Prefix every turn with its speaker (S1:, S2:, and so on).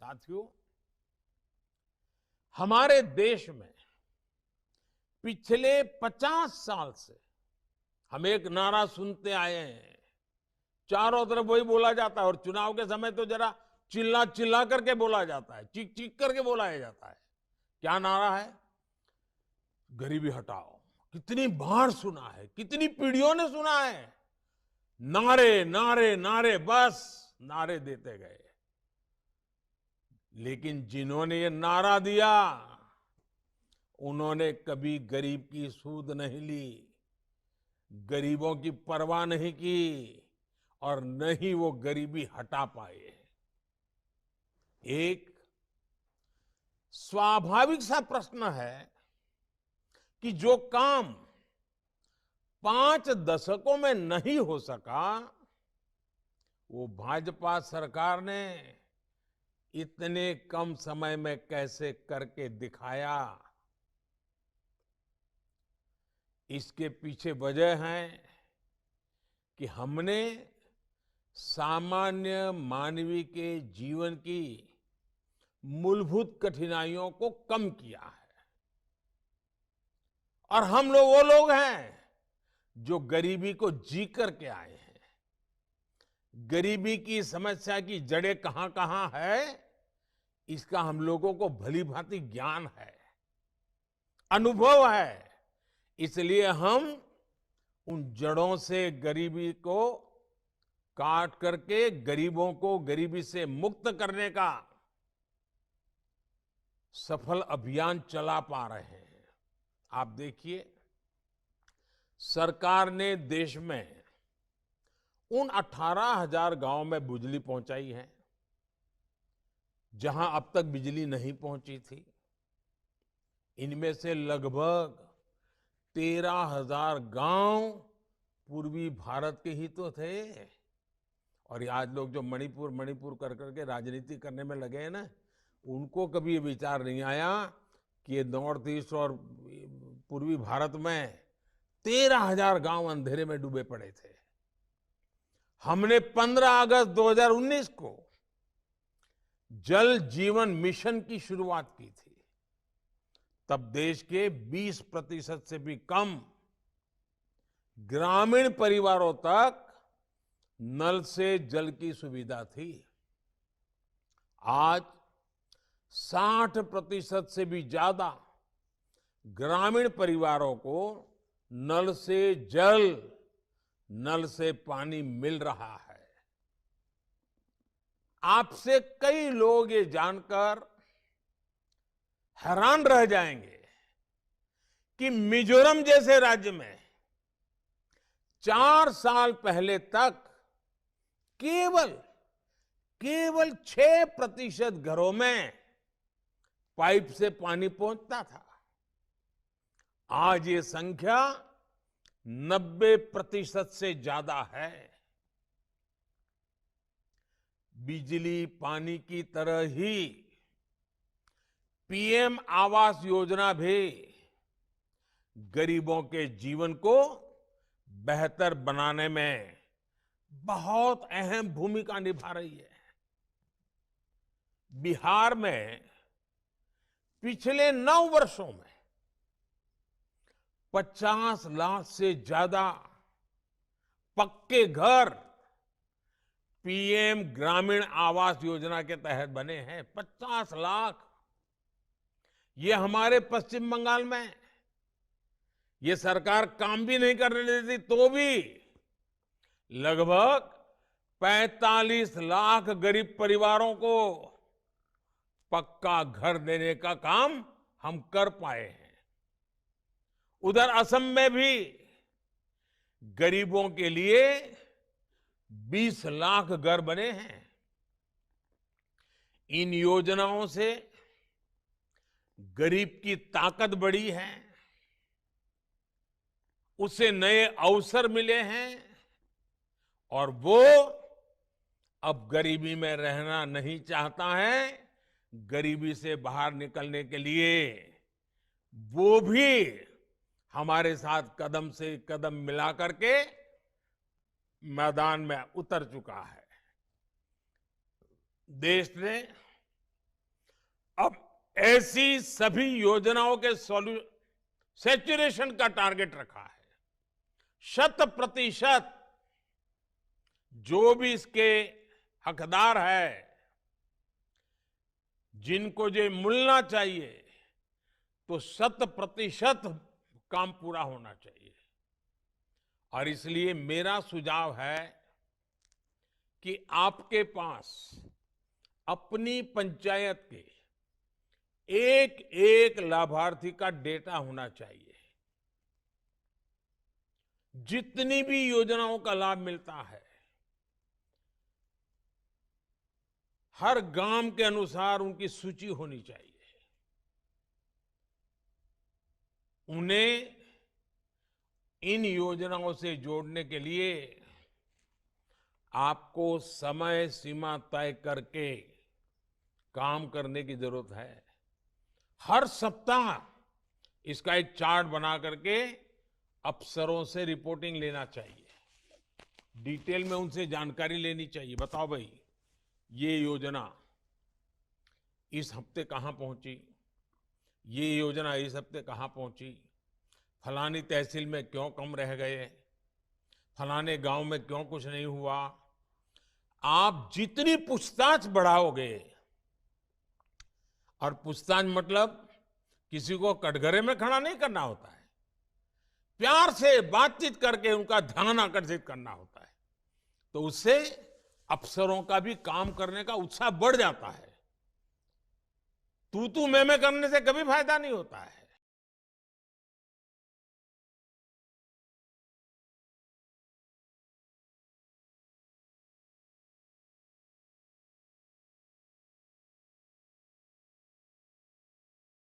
S1: साथियों, हमारे देश में पिछले 50 साल से हम एक नारा सुनते आए हैं। चारों तरफ वही बोला जाता है और चुनाव के समय तो जरा चिल्ला चिल्ला करके बोला जाता है, चीख चीख करके बोला जाता है। क्या नारा है? गरीबी हटाओ। कितनी बार सुना है, कितनी पीढ़ियों ने सुना है। नारे नारे नारे, बस नारे देते गए। लेकिन जिन्होंने ये नारा दिया, उन्होंने कभी गरीब की सूध नहीं ली, गरीबों की परवाह नहीं की और न ही वो गरीबी हटा पाए। एक स्वाभाविक सा प्रश्न है कि जो काम 5 दशकों में नहीं हो सका, वो भाजपा सरकार ने इतने कम समय में कैसे करके दिखाया। इसके पीछे वजह है कि हमने सामान्य मानवीय के जीवन की मूलभूत कठिनाइयों को कम किया है। और हम लोग वो लोग हैं जो गरीबी को जी करके आए हैं। गरीबी की समस्या की जड़ें कहां कहां है, इसका हम लोगों को भली भांति ज्ञान है, अनुभव है। इसलिए हम उन जड़ों से गरीबी को काट करके गरीबों को गरीबी से मुक्त करने का सफल अभियान चला पा रहे हैं। आप देखिए, सरकार ने देश में उन 18,000 गांव में बिजली पहुंचाई है जहां अब तक बिजली नहीं पहुंची थी। इनमें से लगभग 13,000 गांव पूर्वी भारत के ही तो थे। और ये आज लोग जो मणिपुर मणिपुर कर करके राजनीति करने में लगे हैं ना, उनको कभी ये विचार नहीं आया कि ये नॉर्थ ईस्ट और पूर्वी भारत में 13,000 गांव अंधेरे में डूबे पड़े थे। हमने 15 अगस्त 2019 को जल जीवन मिशन की शुरुआत की थी। तब देश के 20% से भी कम ग्रामीण परिवारों तक नल से जल की सुविधा थी। आज 60% से भी ज्यादा ग्रामीण परिवारों को नल से जल, नल से पानी मिल रहा है। आपसे कई लोग ये जानकर हैरान रह जाएंगे कि मिजोरम जैसे राज्य में 4 साल पहले तक केवल 6% घरों में पाइप से पानी पहुंचता था। आज ये संख्या 90% से ज्यादा है। बिजली पानी की तरह ही पीएम आवास योजना भी गरीबों के जीवन को बेहतर बनाने में बहुत अहम भूमिका निभा रही है। बिहार में पिछले 9 वर्षों में 50 लाख से ज्यादा पक्के घर पीएम ग्रामीण आवास योजना के तहत बने हैं। 50 लाख। ये हमारे पश्चिम बंगाल में ये सरकार काम भी नहीं करने देती तो भी लगभग 45 लाख गरीब परिवारों को पक्का घर देने का काम हम कर पाए हैं। उधर असम में भी गरीबों के लिए 20 लाख घर बने हैं। इन योजनाओं से गरीब की ताकत बढ़ी है, उसे नए अवसर मिले हैं और वो अब गरीबी में रहना नहीं चाहता है। गरीबी से बाहर निकलने के लिए वो भी हमारे साथ कदम से कदम मिला करके मैदान में उतर चुका है। देश ने अब ऐसी सभी योजनाओं के सैचुरेशन का टारगेट रखा है। 100% जो भी इसके हकदार है, जिनको ये मिलना चाहिए, तो 100% काम पूरा होना चाहिए। और इसलिए मेरा सुझाव है कि आपके पास अपनी पंचायत के एक एक लाभार्थी का डेटा होना चाहिए। जितनी भी योजनाओं का लाभ मिलता है, हर गांव के अनुसार उनकी सूची होनी चाहिए। उन्हें इन योजनाओं से जोड़ने के लिए आपको समय सीमा तय करके काम करने की जरूरत है। हर सप्ताह इसका एक चार्ट बना करके अफसरों से रिपोर्टिंग लेना चाहिए। डिटेल में उनसे जानकारी लेनी चाहिए। बताओ भाई, ये योजना इस हफ्ते कहां पहुंची, ये योजना इस हफ्ते कहां पहुंची, फलानी तहसील में क्यों कम रह गए, फलाने गांव में क्यों कुछ नहीं हुआ। आप जितनी पूछताछ बढ़ाओगे, और पूछताछ मतलब किसी को कटघरे में खड़ा नहीं करना होता है, प्यार से बातचीत करके उनका ध्यान आकर्षित करना होता है, तो उससे अफसरों का भी काम करने का उत्साह बढ़ जाता है। तू मैं करने से कभी फायदा नहीं होता है।